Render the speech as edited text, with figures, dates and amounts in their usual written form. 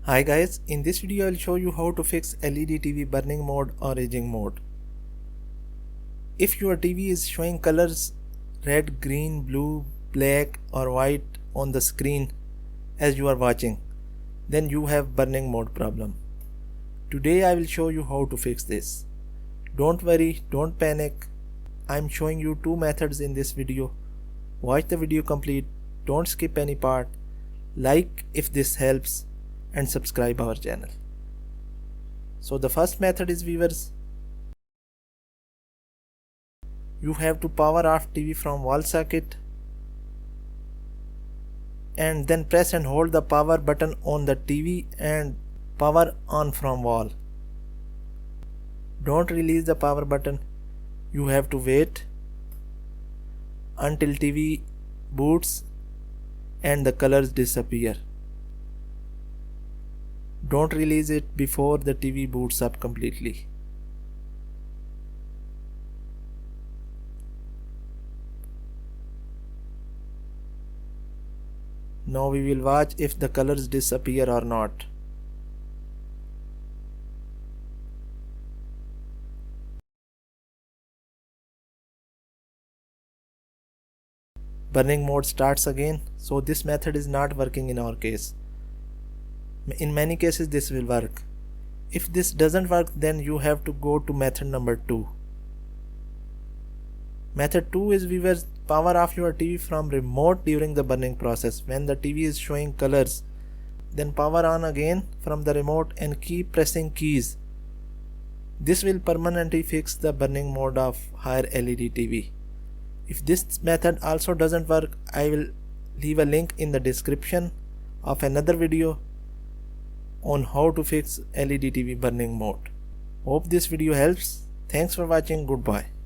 Hi guys, in this video I'll show you how to fix LED TV burning mode or aging mode. If your TV is showing colors red, green, blue, black or white on the screen as you are watching, then you have burning mode problem. Today I will show you how to fix this. Don't worry, don't panic. I'm showing you two methods in this video. Watch the video complete, don't skip any part, like if this helps, and subscribe our channel. So the first method is, viewers, you have to power off TV from wall socket and then press and hold the power button on the TV and power on from wall. Don't release the power button. You have to wait until TV boots and the colors disappear. Don't release it before the TV boots up completely. Now we will watch if the colors disappear or not. Burning mode starts again, so this method is not working in our case. In many cases this will work. If this doesn't work, then you have to go to method number 2. Method 2 is, viewers, power off your TV from remote during the burning process. When the TV is showing colors, then power on again from the remote and keep pressing keys. This will permanently fix the burning mode of higher LED TV. If this method also doesn't work, I will leave a link in the description of another video on how to fix LED TV burning mode. Hope this video helps. Thanks for watching. Goodbye.